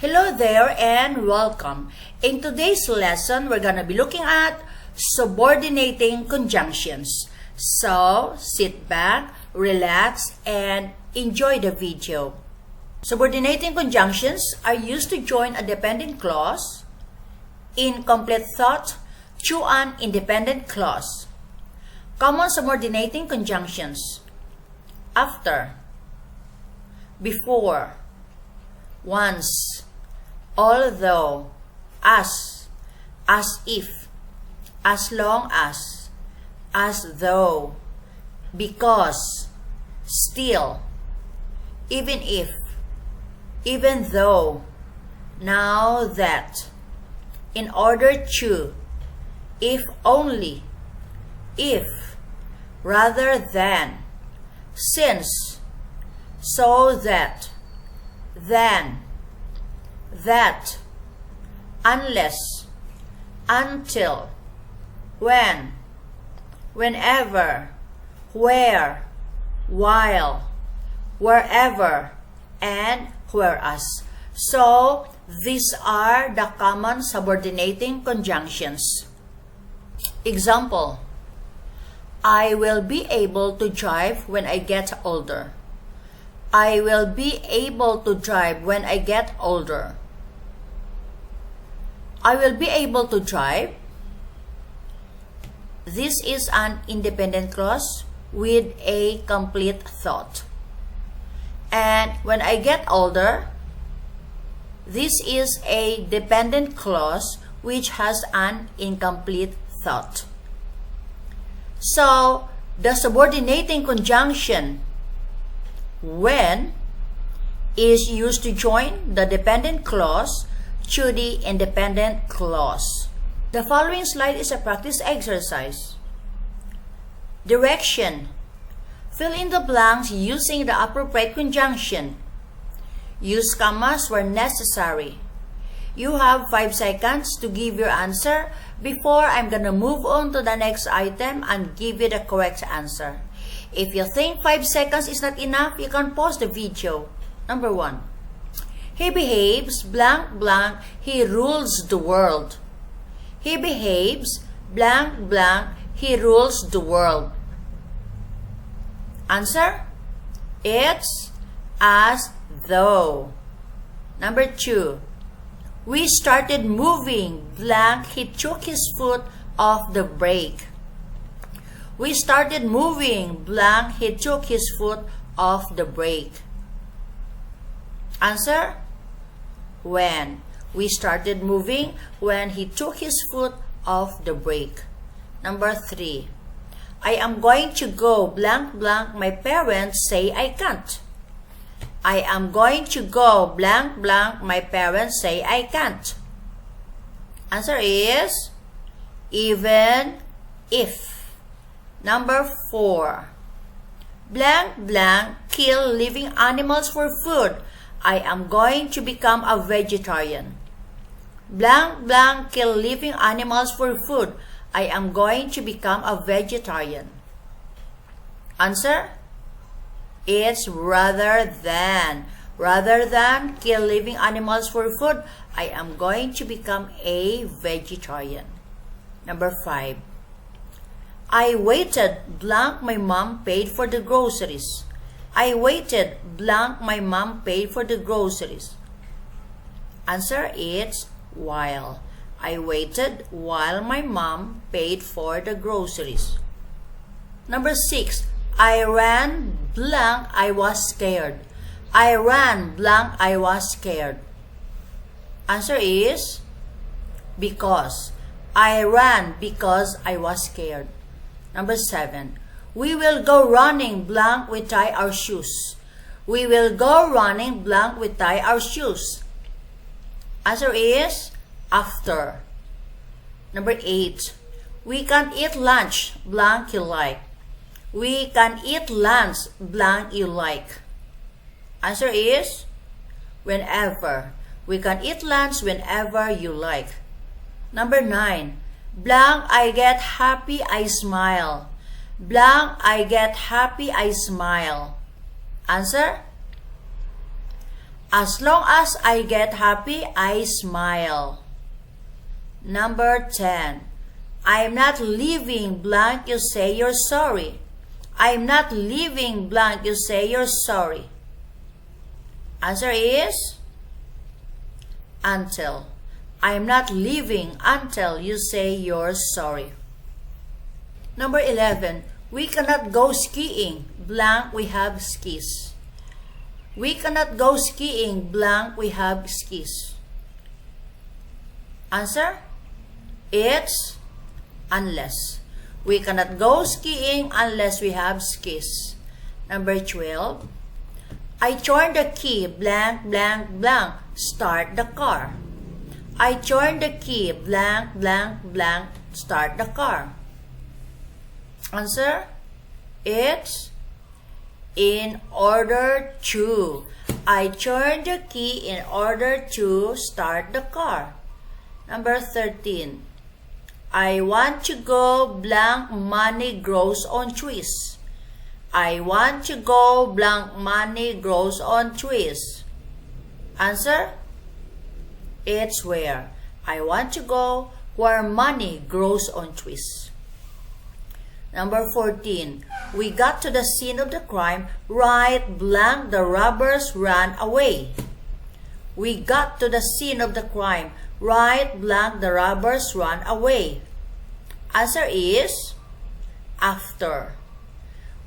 Hello there and welcome. In today's lesson, we're gonna be looking at subordinating conjunctions. So, sit back, relax, and enjoy the video. Subordinating conjunctions are used to join a dependent clause in complete thought to an independent clause. Common subordinating conjunctions: after, before, once, although, as if, as long as though, because, still, even if, even though, now that, in order to, if only, if, rather than, since, so that, then, that, unless, until, when, whenever, where, while, wherever, and whereas. So, these are the common subordinating conjunctions. Example: I will be able to drive when I get older. I will be able to drive when I get older. I will be able to drive. This is an independent clause with a complete thought. And when I get older, this is a dependent clause which has an incomplete thought. So, the subordinating conjunction when is used to join the dependent clause to the independent clause. The following slide is a practice exercise. Direction: fill in the blanks using the appropriate conjunction. Use commas where necessary. You have 5 seconds to give your answer before I'm gonna move on to the next item and give you the correct answer. If you think 5 seconds is not enough, you can pause the video. Number 1. He behaves blank blank, he rules the world. He behaves blank blank, he rules the world. Answer: it's as though. Number 2. We started moving blank, he took his foot off the brake. We started moving blank, he took his foot off the brake. Answer: when. We started moving when he took his foot off the brake. Number 3. I am going to go blank blank, my parents say I can't. I am going to go blank blank, my parents say I can't. Answer is even if. Number 4. Blank blank, kill living animals for food. I am going to become a vegetarian. Blank blank, kill living animals for food. I am going to become a vegetarian. Answer: it's rather than. Rather than kill living animals for food, I am going to become a vegetarian. Number 5. I waited blank, my mom paid for the groceries. I waited blank, my mom paid for the groceries. Answer: it's while. I waited while my mom paid for the groceries. Number 6. I ran blank, I was scared. I ran blank, I was scared. Answer is because. I ran because I was scared. Number 7. We will go running blank, we tie our shoes. We will go running blank, we tie our shoes. Answer is after. Number 8. We can eat lunch blank you like. We can eat lunch blank you like. Answer is whenever. We can eat lunch whenever you like. Number 9. Blank, I get happy, I smile. Blank, I get happy, I smile. Answer: As long as I get happy, I smile. Number 10. I'm not leaving blank, you say you're sorry. I'm not leaving blank, you say you're sorry. Answer is until. I'm not leaving until you say you're sorry. Number 11. We cannot go skiing, blank, we have skis. We cannot go skiing, blank, we have skis. Answer? It's unless. We cannot go skiing unless we have skis. Number 12. I turn the key, blank, blank, blank, start the car. I turn the key, blank, blank, blank, start the car. Answer? It's in order to. I turn the key in order to start the car. Number 13. I want to go blank, money grows on trees. I want to go blank, money grows on trees. Answer? It's where. I want to go where money grows on trees. Number 14. We got to the scene of the crime, right blank, the robbers ran away. We got to the scene of the crime, right blank, the robbers ran away. Answer is after.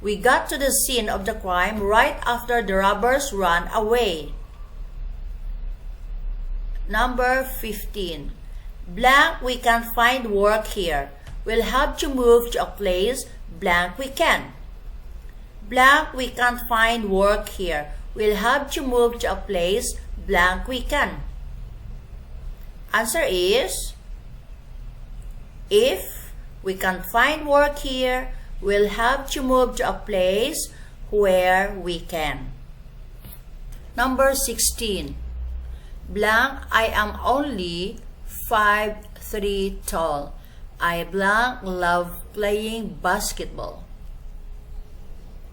We got to the scene of the crime right after the robbers ran away. Number 15. Blank, we can't find work here. We'll have to move to a place, blank, we can. Blank, we can't find work here. We'll have to move to a place, blank, we can. Answer is if we can't find work here, we'll have to move to a place where we can. Number 16. Blank, I am only 5'3" tall. I blank love playing basketball.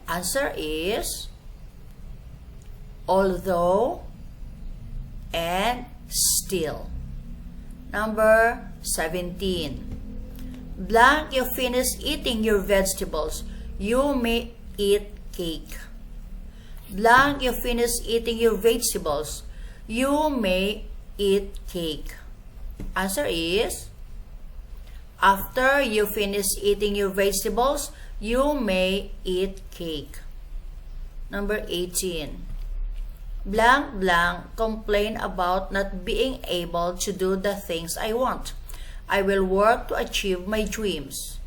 Answer is although and still. Number 17. Blank, you finish eating your vegetables. You may eat cake. Blank, you finish eating your vegetables. You may eat cake. Answer is after you finish eating your vegetables, you may eat cake. Number 18. Blank, blank, complain about not being able to do the things I want. I will work to achieve my dreams.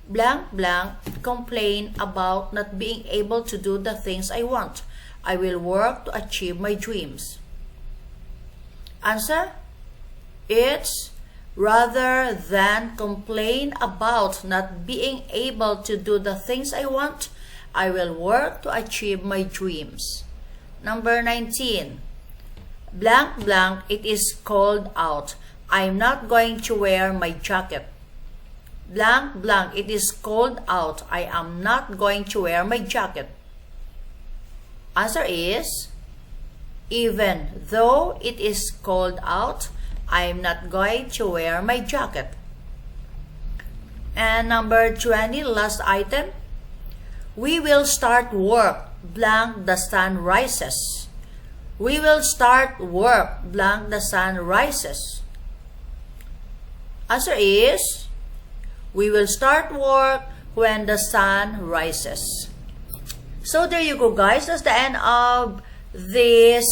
Blank, blank, complain about not being able to do the things I want. I will work to achieve my dreams. Answer? It's rather than complain about not being able to do the things I want, I will work to achieve my dreams. Number 19. Blank, blank, it is cold out. I'm not going to wear my jacket. Blank, blank, it is cold out. I am not going to wear my jacket. Answer is even though it is cold out, I am not going to wear my jacket. And number 20, last item. We will start work, blank, the sun rises. We will start work, blank, the sun rises. Answer is we will start work when the sun rises. So there you go, guys. That's the end of this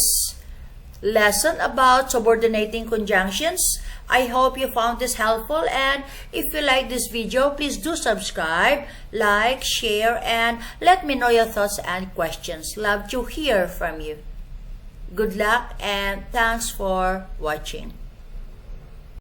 lesson about subordinating conjunctions. I hope you found this helpful, and if you like this video, please do subscribe, like, share, and let me know your thoughts and questions. Love to hear from you. Good luck and thanks for watching.